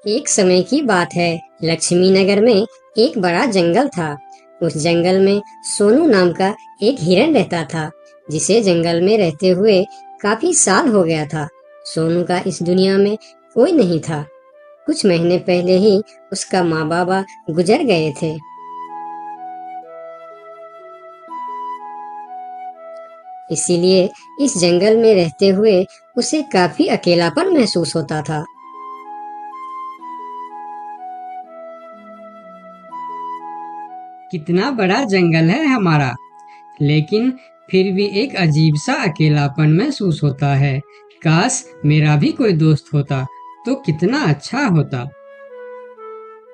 एक समय की बात है। लक्ष्मी नगर में एक बड़ा जंगल था। उस जंगल में सोनू नाम का एक हिरन रहता था, जिसे जंगल में रहते हुए काफी साल हो गया था। सोनू का इस दुनिया में कोई नहीं था। कुछ महीने पहले ही उसका माँ बाबा गुजर गए थे। इसीलिए इस जंगल में रहते हुए उसे काफी अकेलापन महसूस होता था। कितना बड़ा जंगल है हमारा, लेकिन फिर भी एक अजीब सा अकेलापन महसूस होता है। काश मेरा भी कोई दोस्त होता तो कितना अच्छा होता।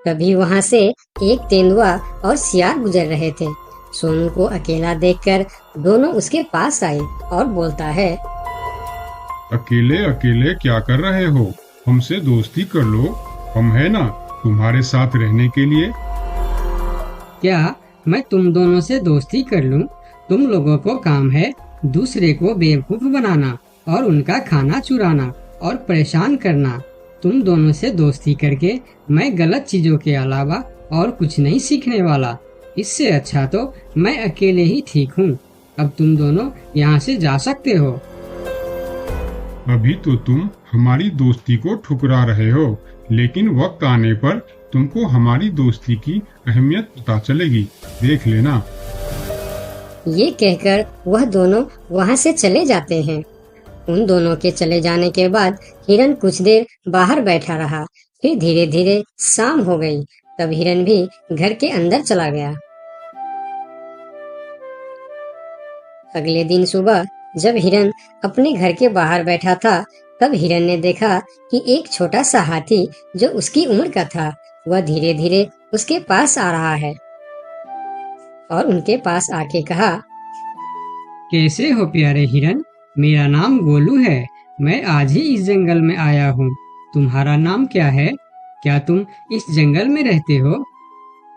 तभी वहां से एक तेंदुआ और सियार गुजर रहे थे। सोनू को अकेला देखकर दोनों उसके पास आए और बोलता है, अकेले अकेले क्या कर रहे हो? हमसे दोस्ती कर लो, हम है ना तुम्हारे साथ रहने के लिए। क्या मैं तुम दोनों से दोस्ती कर लूं? तुम लोगों को काम है दूसरे को बेवकूफ बनाना और उनका खाना चुराना और परेशान करना। तुम दोनों से दोस्ती करके मैं गलत चीजों के अलावा और कुछ नहीं सीखने वाला। इससे अच्छा तो मैं अकेले ही ठीक हूँ। अब तुम दोनों यहाँ से जा सकते हो। अभी तो तुम हमारी दोस्ती को ठुकरा रहे हो, लेकिन वक्त आने पर तुमको हमारी दोस्ती की अहमियत पता चलेगी, देख लेना। ये कहकर वह दोनों वहां से चले जाते हैं। उन दोनों के चले जाने के बाद हिरन कुछ देर बाहर बैठा रहा। फिर धीरे धीरे शाम हो गई। तब हिरन भी घर के अंदर चला गया। अगले दिन सुबह जब हिरन अपने घर के बाहर बैठा था, तब हिरन ने देखा कि एक छोटा सा हाथी जो उसकी उम्र का था, वह धीरे धीरे उसके पास आ रहा है और उनके पास आके कहा, कैसे हो प्यारे हिरन? मेरा नाम गोलू है। मैं आज ही इस जंगल में आया हूँ। तुम्हारा नाम क्या है? क्या तुम इस जंगल में रहते हो?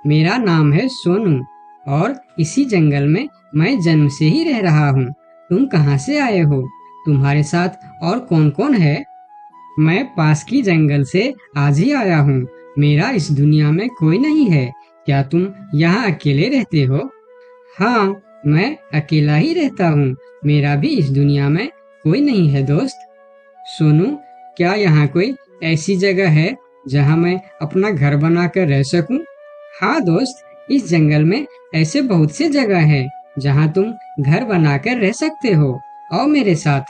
मेरा नाम है सोनू और इसी जंगल में मैं जन्म से ही रह रहा हूँ। तुम कहाँ से आए हो? तुम्हारे साथ और कौन कौन है? मैं पास की जंगल से आज ही आया हूँ। मेरा इस दुनिया में कोई नहीं है। क्या तुम यहाँ अकेले रहते हो? हाँ, मैं अकेला ही रहता हूँ। मेरा भी इस दुनिया में कोई नहीं है दोस्त। सोनू, क्या यहाँ कोई ऐसी जगह है जहाँ मैं अपना घर बनाकर रह सकूं? हाँ दोस्त, इस जंगल में ऐसे बहुत से जगह हैं जहाँ तुम घर बनाकर रह सकते हो। आओ मेरे साथ।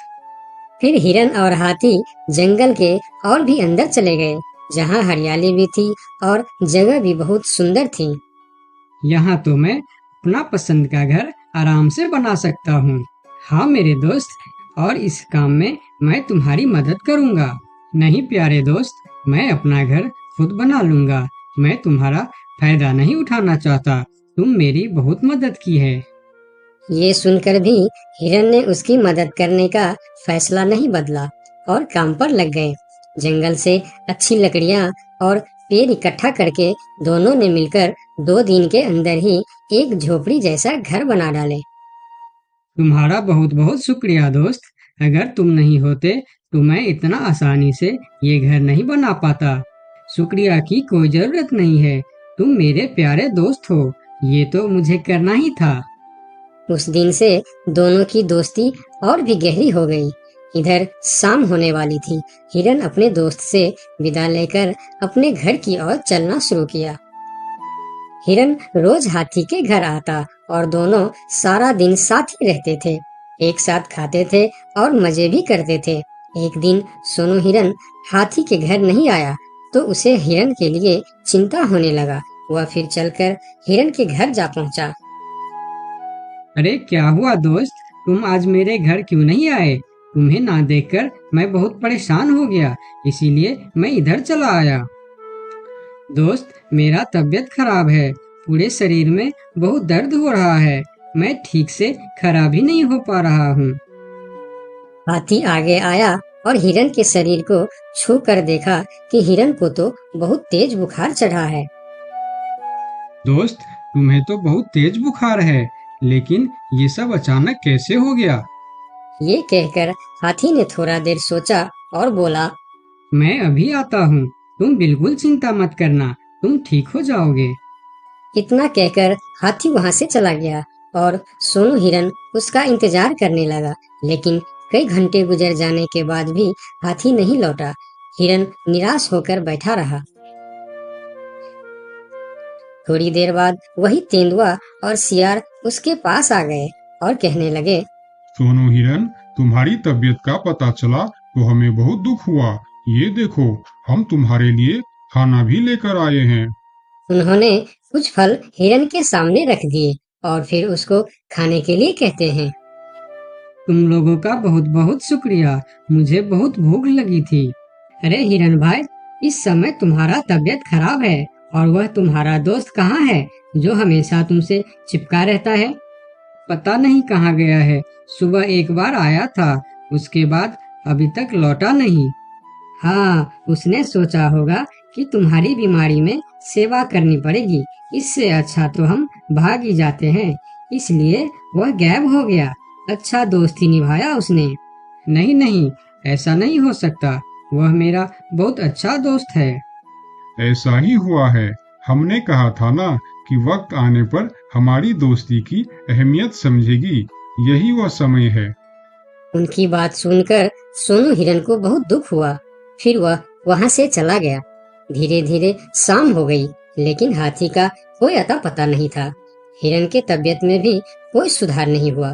फिर हिरन और हाथी जंगल के और भी अंदर चले गए, जहाँ हरियाली भी थी और जगह भी बहुत सुंदर थी। यहाँ तो मैं अपना पसंद का घर आराम से बना सकता हूँ। हाँ मेरे दोस्त, और इस काम में मैं तुम्हारी मदद करूँगा। नहीं प्यारे दोस्त, मैं अपना घर खुद बना लूँगा। मैं तुम्हारा फायदा नहीं उठाना चाहता। तुम मेरी बहुत मदद की है। ये सुनकर भी हिरन ने उसकी मदद करने का फैसला नहीं बदला और काम पर लग गए। जंगल से अच्छी लकड़ियाँ और पेड़ इकट्ठा करके दोनों ने मिलकर 2 दिन के अंदर ही एक झोपड़ी जैसा घर बना डाले। तुम्हारा बहुत बहुत शुक्रिया दोस्त। अगर तुम नहीं होते तो मैं इतना आसानी से ये घर नहीं बना पाता। शुक्रिया की कोई जरूरत नहीं है। तुम मेरे प्यारे दोस्त हो। ये तो मुझे करना ही था। उस दिन से दोनों की दोस्ती और भी गहरी हो गई। इधर शाम होने वाली थी। हिरन अपने दोस्त से विदा लेकर अपने घर की ओर चलना शुरू किया। हिरन रोज हाथी के घर आता और दोनों सारा दिन साथ ही रहते थे। एक साथ खाते थे और मजे भी करते थे। एक दिन सोनू हिरन हाथी के घर नहीं आया तो उसे हिरन के लिए चिंता होने लगा। वह फिर चलकर हिरन के घर जा पहुंचा। अरे क्या हुआ दोस्त, तुम आज मेरे घर क्यों नहीं आए? तुम्हें ना देखकर मैं बहुत परेशान हो गया, इसीलिए मैं इधर चला आया। दोस्त, मेरा तबीयत खराब है। पूरे शरीर में बहुत दर्द हो रहा है। मैं ठीक से खड़ा भी नहीं हो पा रहा हूँ। हाथी आगे आया और हिरन के शरीर को छू कर देखा कि हिरन को तो बहुत तेज बुखार चढ़ा है। दोस्त, तुम्हें तो बहुत तेज बुखार है, लेकिन ये सब अचानक कैसे हो गया? ये कहकर हाथी ने थोड़ा देर सोचा और बोला, मैं अभी आता हूँ। तुम बिल्कुल चिंता मत करना, तुम ठीक हो जाओगे। इतना कहकर हाथी वहां से चला गया और सोनू हिरन उसका इंतजार करने लगा, लेकिन कई घंटे गुजर जाने के बाद भी हाथी नहीं लौटा। हिरन निराश होकर बैठा रहा। थोड़ी देर बाद वही तेंदुआ और सियार उसके पास आ गए और कहने लगे, सोनू हिरन, तुम्हारी तबीयत का पता चला तो हमें बहुत दुख हुआ। ये देखो, हम तुम्हारे लिए खाना भी लेकर आए हैं। उन्होंने कुछ फल हिरन के सामने रख दिए और फिर उसको खाने के लिए कहते हैं। तुम लोगों का बहुत बहुत शुक्रिया, मुझे बहुत भूख लगी थी। अरे हिरन भाई, इस समय तुम्हारा तबीयत खराब है और वह तुम्हारा दोस्त कहाँ है जो हमेशा तुमसे चिपका रहता है? पता नहीं कहाँ गया है। सुबह एक बार आया था, उसके बाद अभी तक लौटा नहीं। हाँ, उसने सोचा होगा कि तुम्हारी बीमारी में सेवा करनी पड़ेगी, इससे अच्छा तो हम भाग ही जाते हैं, इसलिए वह गायब हो गया। अच्छा दोस्ती निभाया उसने। नहीं नहीं, ऐसा नहीं हो सकता, वह मेरा बहुत अच्छा दोस्त है। ऐसा ही हुआ है। हमने कहा था ना कि वक्त आने पर हमारी दोस्ती की अहमियत समझेगी। यही वह समय है। उनकी बात सुनकर सोनू हिरन को बहुत दुख हुआ। फिर वह वहां से चला गया। धीरे धीरे शाम हो गई, लेकिन हाथी का कोई अता पता नहीं था। हिरन के तबीयत में भी कोई सुधार नहीं हुआ।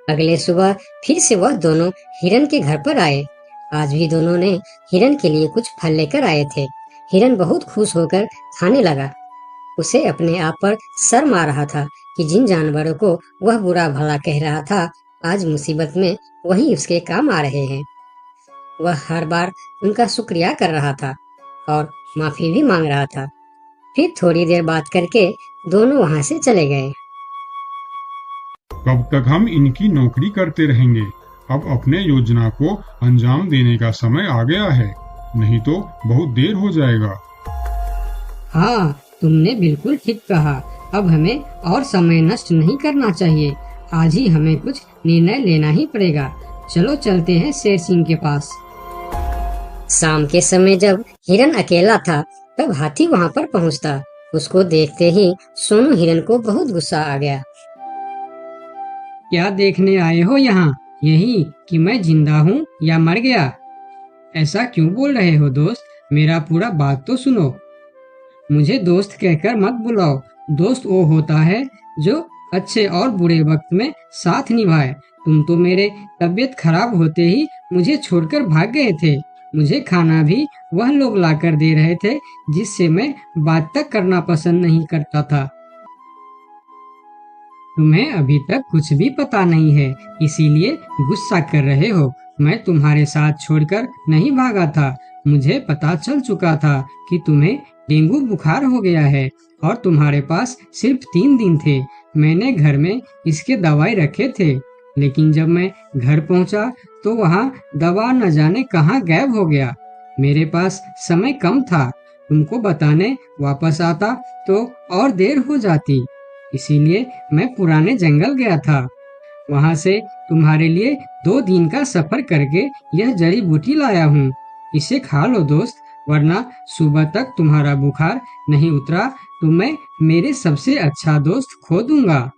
अगले सुबह फिर से वह दोनों हिरन के घर पर आए। आज भी दोनों ने हिरन के लिए कुछ फल लेकर आए थे। हिरन बहुत खुश होकर खाने लगा। उसे अपने आप पर शर्म आ रहा था कि जिन जानवरों को वह बुरा भला कह रहा था, आज मुसीबत में वही उसके काम आ रहे हैं। वह हर बार उनका शुक्रिया कर रहा था और माफी भी मांग रहा था। फिर थोड़ी देर बात करके दोनों वहां से चले गए। कब तक हम इनकी नौकरी करते रहेंगे? अब अपने योजना को अंजाम देने का समय आ गया है, नहीं तो बहुत देर हो जाएगा। हाँ, तुमने बिल्कुल ठीक कहा। अब हमें और समय नष्ट नहीं करना चाहिए। आज ही हमें कुछ निर्णय लेना ही पड़ेगा। चलो चलते हैं शेर सिंह के पास। शाम के समय जब हिरन अकेला था, तब हाथी वहां पर पहुंचता। उसको देखते ही सोनू हिरन को बहुत गुस्सा आ गया। क्या देखने आए हो यहाँ? यही कि मैं जिंदा हूँ या मर गया? ऐसा क्यों बोल रहे हो दोस्त? मेरा पूरा बात तो सुनो। मुझे दोस्त कहकर मत बुलाओ। दोस्त वो होता है जो अच्छे और बुरे वक्त में साथ निभाए। तुम तो मेरे तबीयत खराब होते ही मुझे छोड़कर भाग गए थे। मुझे खाना भी वह लोग लाकर दे रहे थे जिससे मैं बात तक करना पसंद नहीं करता था। तुम्हें अभी तक कुछ भी पता नहीं है, इसीलिए गुस्सा कर रहे हो। मैं तुम्हारे साथ छोड़कर नहीं भागा था। मुझे पता चल चुका था कि तुम्हें डेंगू बुखार हो गया है और तुम्हारे पास सिर्फ 3 दिन थे। मैंने घर में इसके दवाई रखे थे, लेकिन जब मैं घर पहुंचा तो वहाँ दवा न जाने कहाँ गायब हो गया। मेरे पास समय कम था। तुमको बताने वापस आता तो और देर हो जाती, इसीलिए मैं पुराने जंगल गया था। वहाँ से तुम्हारे लिए 2 दिन का सफर करके यह जड़ी बूटी लाया हूँ। इसे खा लो दोस्त, वरना सुबह तक तुम्हारा बुखार नहीं उतरा तो मैं मेरे सबसे अच्छा दोस्त खो दूंगा।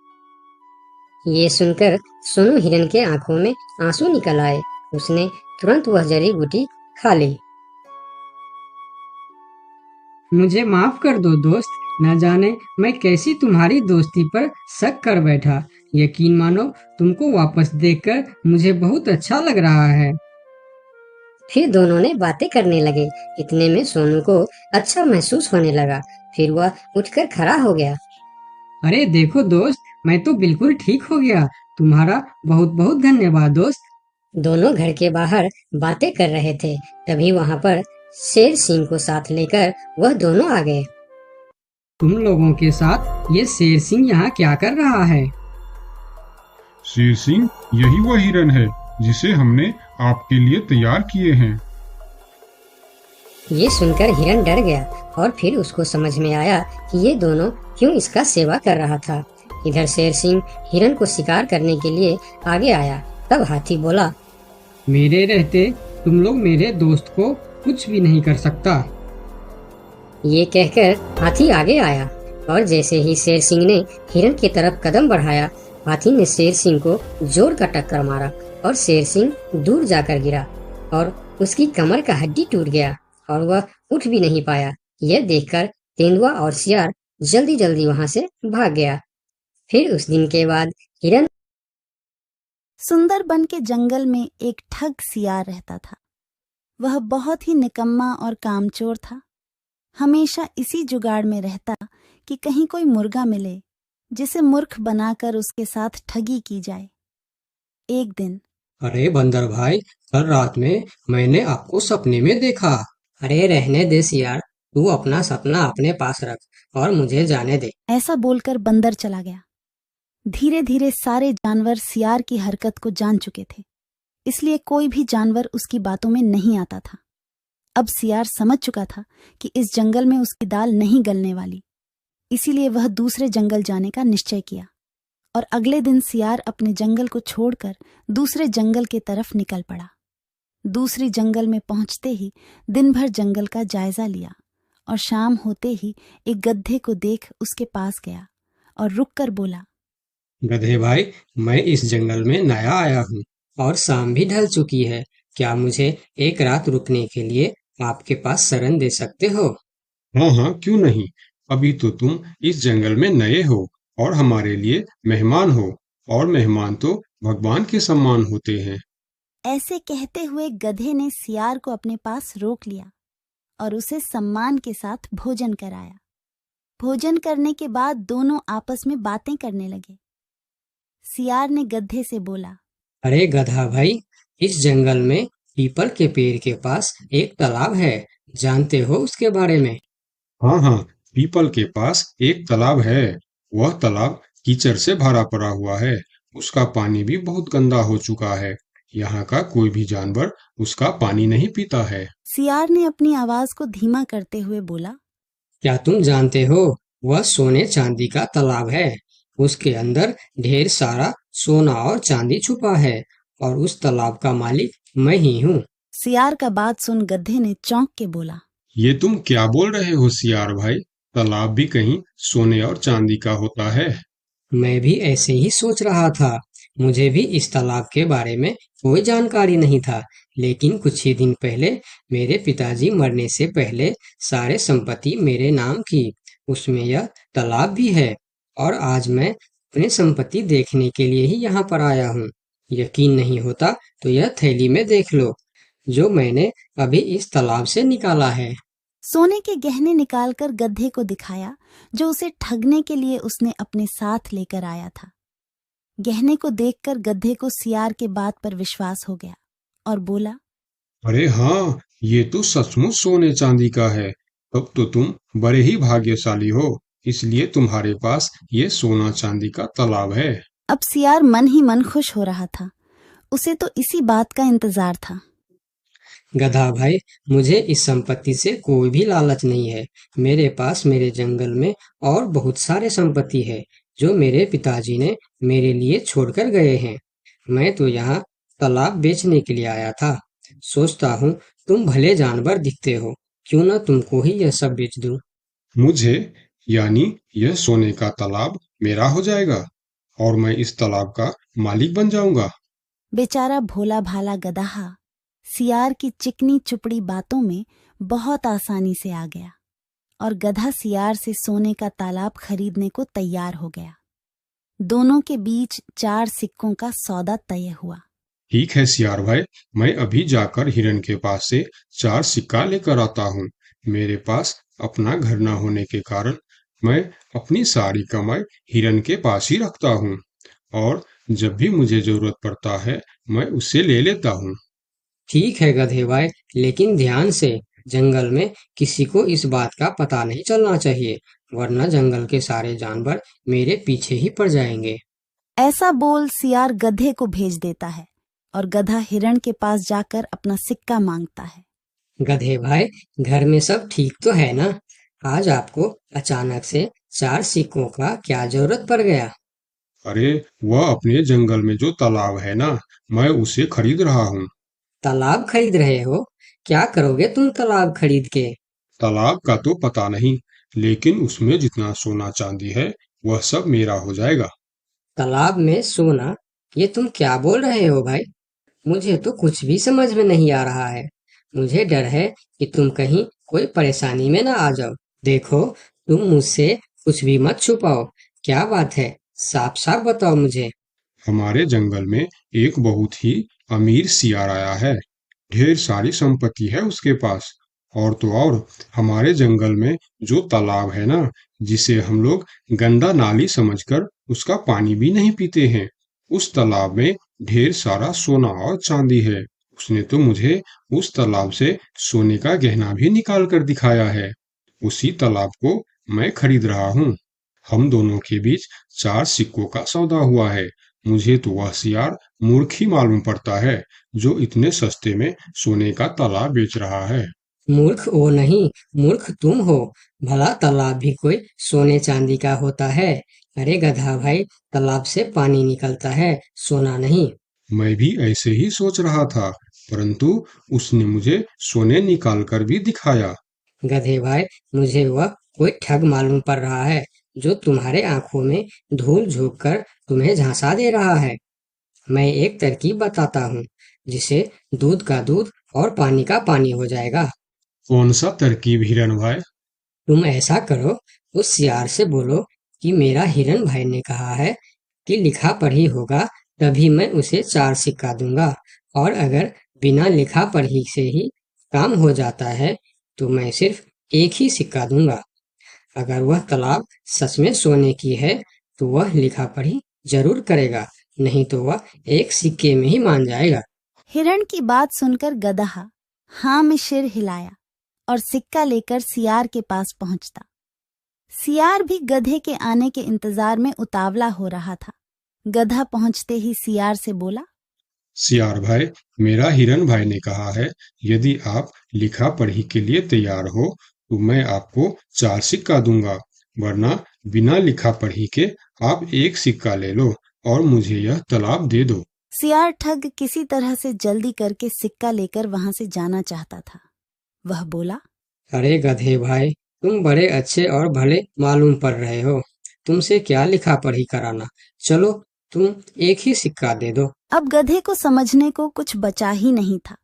ये सुनकर सोनू हिरन के आंखों में आंसू निकल आए। उसने तुरंत वह जड़ी बूटी खा ली। मुझे माफ कर दो दोस्त, न जाने मैं कैसी तुम्हारी दोस्ती पर शक कर बैठा। यकीन मानो, तुमको वापस देखकर मुझे बहुत अच्छा लग रहा है। फिर दोनों ने बातें करने लगे। इतने में सोनू को अच्छा महसूस होने लगा। फिर वह उठकर खड़ा हो गया। अरे देखो दोस्त, मैं तो बिल्कुल ठीक हो गया। तुम्हारा बहुत बहुत धन्यवाद दोस्त। दोनों घर के बाहर बातें कर रहे थे, तभी वहाँ पर शेर सिंह को साथ लेकर वह दोनों आ गए। तुम लोगों के साथ ये शेर सिंह यहाँ क्या कर रहा है? शेर सिंह, यही वह हिरन है जिसे हमने आपके लिए तैयार किए हैं। ये सुनकर हिरन डर गया और फिर उसको समझ में आया कि ये दोनों क्यों इसका सेवा कर रहा था। इधर शेर सिंह हिरन को शिकार करने के लिए आगे आया। तब हाथी बोला, मेरे रहते तुम लोग मेरे दोस्त को कुछ भी नहीं कर सकता। ये कहकर हाथी आगे आया और जैसे ही शेर सिंह ने हिरन की तरफ कदम बढ़ाया, हाथी ने शेर सिंह को जोर का टक्कर मारा और शेर सिंह दूर जाकर गिरा और उसकी कमर का हड्डी टूट गया और वह उठ भी नहीं पाया। यह देखकर तेंदुआ और सियार जल्दी जल्दी वहां से भाग गया। फिर उस दिन के बाद हिरन सुंदरबन के जंगल में एक ठग सियार रहता था। वह बहुत ही निकम्मा और कामचोर था। हमेशा इसी जुगाड़ में रहता कि कहीं कोई मुर्गा मिले जिसे मूर्ख बनाकर उसके साथ ठगी की जाए। एक दिन, अरे बंदर भाई, कल रात में मैंने आपको सपने में देखा। अरे रहने दे सियार, तू अपना सपना अपने पास रख और मुझे जाने दे। ऐसा बोलकर बंदर चला गया। धीरे धीरे सारे जानवर सियार की हरकत को जान चुके थे, इसलिए कोई भी जानवर उसकी बातों में नहीं आता था। अब सियार समझ चुका था कि इस जंगल में उसकी दाल नहीं गलने वाली, इसीलिए वह दूसरे जंगल जाने का निश्चय किया और अगले दिन सियार अपने जंगल को छोड़कर दूसरे जंगल की तरफ निकल पड़ा। दूसरी जंगल में पहुंचते ही दिन भर जंगल का जायजा लिया और शाम होते ही एक गधे को देख उसके पास गया और रुककर बोला, गधे भाई, मैं इस जंगल में नया आया हूँ और शाम भी ढल चुकी है। क्या मुझे एक रात रुकने के लिए आपके पास शरण दे सकते हो? हाँ हाँ, क्यों नहीं। अभी तो तुम इस जंगल में नए हो और हमारे लिए मेहमान हो, और मेहमान तो भगवान के सम्मान होते हैं। ऐसे कहते हुए गधे ने सियार को अपने पास रोक लिया और उसे सम्मान के साथ भोजन कराया। भोजन करने के बाद दोनों आपस में बातें करने लगे। सियार ने गधे से बोला, अरे गधा भाई, इस जंगल में पीपल के पेड़ के पास एक तालाब है, जानते हो उसके बारे में? हाँ हाँ, पीपल के पास एक तालाब है। वह तालाब कीचड़ से भरा पड़ा हुआ है। उसका पानी भी बहुत गंदा हो चुका है। यहाँ का कोई भी जानवर उसका पानी नहीं पीता है। सियार ने अपनी आवाज को धीमा करते हुए बोला, क्या तुम जानते हो, वह सोने चांदी का तालाब है। उसके अंदर ढेर सारा सोना और चांदी छुपा है और उस तालाब का मालिक मैं ही हूँ। सियार का बात सुन गधे ने चौंक के बोला, ये तुम क्या बोल रहे हो सियार भाई? तालाब भी कहीं सोने और चांदी का होता है? मैं भी ऐसे ही सोच रहा था। मुझे भी इस तालाब के बारे में कोई जानकारी नहीं था, लेकिन कुछ ही दिन पहले मेरे पिताजी मरने से पहले सारे संपत्ति मेरे नाम की, उसमें यह तालाब भी है। और आज मैं अपने संपत्ति देखने के लिए ही यहाँ पर आया हूँ। यकीन नहीं होता तो यह थैली में देख लो, जो मैंने अभी इस तालाब से निकाला है। सोने के गहने निकालकर गधे को दिखाया, जो उसे ठगने के लिए उसने अपने साथ लेकर आया था। गहने को देखकर गधे को सियार के बात पर विश्वास हो गया और बोला, अरे हाँ, ये तो सचमुच सोने चांदी का है। तब तो तुम बड़े ही भाग्यशाली हो, इसलिए तुम्हारे पास ये सोना चांदी का तालाब है। अब सियार मन ही मन खुश हो रहा था। उसे तो इसी बात का इंतजार था। गधा भाई, मुझे इस संपत्ति से कोई भी लालच नहीं है। मेरे पास मेरे जंगल में और बहुत सारे संपत्ति है, जो मेरे पिताजी ने मेरे लिए छोड़कर गए हैं। मैं तो यहाँ तालाब बेचने के लिए आया था। सोचता हूँ तुम भले जानवर दिखते हो, क्यों ना तुमको ही यह सब बेच दूं। मुझे, यानी यह सोने का तालाब मेरा हो जाएगा और मैं इस तालाब का मालिक बन जाऊंगा। बेचारा भोला भाला गदहा सियार की चिकनी चुपड़ी बातों में बहुत आसानी से आ गया और गधा सियार से सोने का तालाब खरीदने को तैयार हो गया। दोनों के बीच 4 सिक्कों का सौदा तय हुआ। ठीक है सियार भाई, मैं अभी जाकर हिरन के पास से 4 सिक्का लेकर आता हूँ। मेरे पास अपना घर न होने के कारण मैं अपनी सारी कमाई हिरन के पास ही रखता हूँ, और जब भी मुझे जरूरत पड़ता है मैं उससे ले लेता हूँ। ठीक है गधे भाई, लेकिन ध्यान से, जंगल में किसी को इस बात का पता नहीं चलना चाहिए, वरना जंगल के सारे जानवर मेरे पीछे ही पड़ जाएंगे। ऐसा बोल सियार गधे को भेज देता है और गधा हिरण के पास जाकर अपना सिक्का मांगता है। गधे भाई, घर में सब ठीक तो है ना? आज आपको अचानक से 4 सिक्कों का क्या जरूरत पड़ गया? अरे वह अपने जंगल में जो तालाब है ना, मैं उसे खरीद रहा हूँ। तालाब खरीद रहे हो? क्या करोगे तुम तालाब खरीद के? तालाब का तो पता नहीं, लेकिन उसमें जितना सोना चांदी है वह सब मेरा हो जाएगा। तालाब में सोना? ये तुम क्या बोल रहे हो भाई? मुझे तो कुछ भी समझ में नहीं आ रहा है। मुझे डर है कि तुम कहीं कोई परेशानी में ना आ जाओ। देखो, तुम मुझसे कुछ भी मत छुपाओ। क्या बात है? साफ साफ बताओ मुझे। हमारे जंगल में एक बहुत ही अमीर सियार आया है। ढेर सारी संपत्ति है उसके पास। और तो और, हमारे जंगल में जो तालाब है ना, जिसे हम लोग गंदा नाली समझकर उसका पानी भी नहीं पीते हैं, उस तालाब में ढेर सारा सोना और चांदी है। उसने तो मुझे उस तालाब से सोने का गहना भी निकाल कर दिखाया है। उसी तालाब को मैं खरीद रहा हूँ। हम दोनों के बीच 4 सिक्कों का सौदा हुआ है। मुझे तो वह सियार मूर्ख ही मालूम पड़ता है, जो इतने सस्ते में सोने का तालाब बेच रहा है। मूर्ख वो नहीं, मूर्ख तुम हो। भला तालाब भी कोई सोने चांदी का होता है? अरे गधा भाई, तालाब से पानी निकलता है, सोना नहीं। मैं भी ऐसे ही सोच रहा था, परंतु उसने मुझे सोने निकाल कर भी दिखाया। गधे भाई, मुझे वह कोई ठग मालूम पड़ रहा है, जो तुम्हारे आंखों में धूल झोंक कर तुम्हें झांसा दे रहा है। मैं एक तरकीब बताता हूँ, जिसे दूध का दूध और पानी का पानी हो जाएगा। कौन सा तरकीब हिरन भाई? तुम ऐसा करो, उस सियार से बोलो कि मेरा हिरन भाई ने कहा है कि लिखा पढ़ी होगा तभी मैं उसे 4 सिक्का दूंगा, और अगर बिना लिखा पढ़ी से ही काम हो जाता है तो मैं सिर्फ एक ही सिक्का दूंगा। अगर वह तालाब सच में सोने की है तो वह लिखा पढ़ी जरूर करेगा, नहीं तो वह एक सिक्के में ही मान जाएगा। हिरण की बात सुनकर गधा हाँ में सिर हिलाया और सिक्का लेकर सियार के पास पहुंचता। सियार भी गधे के आने के इंतजार में उतावला हो रहा था। गधा पहुंचते ही सियार से बोला, सियार भाई, मेरा हिरन भाई ने कहा है, यदि आप लिखा पढ़ी के लिए तैयार हो तो मैं आपको 4 सिक्का दूंगा, वरना बिना लिखा पढ़ी के आप एक सिक्का ले लो और मुझे यह तालाब दे दो। सियार ठग किसी तरह से जल्दी करके सिक्का लेकर वहां से जाना चाहता था। वह बोला, अरे गधे भाई, तुम बड़े अच्छे और भले मालूम पड़ रहे हो। तुमसे क्या लिखा पढ़ी कराना। चलो, तुम एक ही सिक्का दे दो। अब गधे को समझने को कुछ बचा ही नहीं था।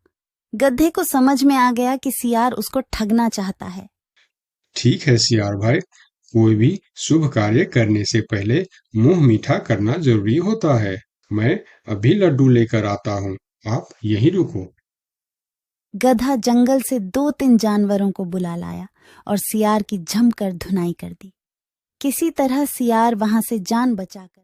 गधे को समझ में आ गया कि सियार उसको ठगना चाहता है। ठीक है सियार भाई, कोई भी शुभ कार्य करने से पहले मुंह मीठा करना जरूरी होता है। मैं अभी लड्डू लेकर आता हूँ, आप यहीं रुको। गधा जंगल से 2-3 जानवरों को बुला लाया और सियार की जमकर धुनाई कर दी। किसी तरह सियार वहां से जान बचाकर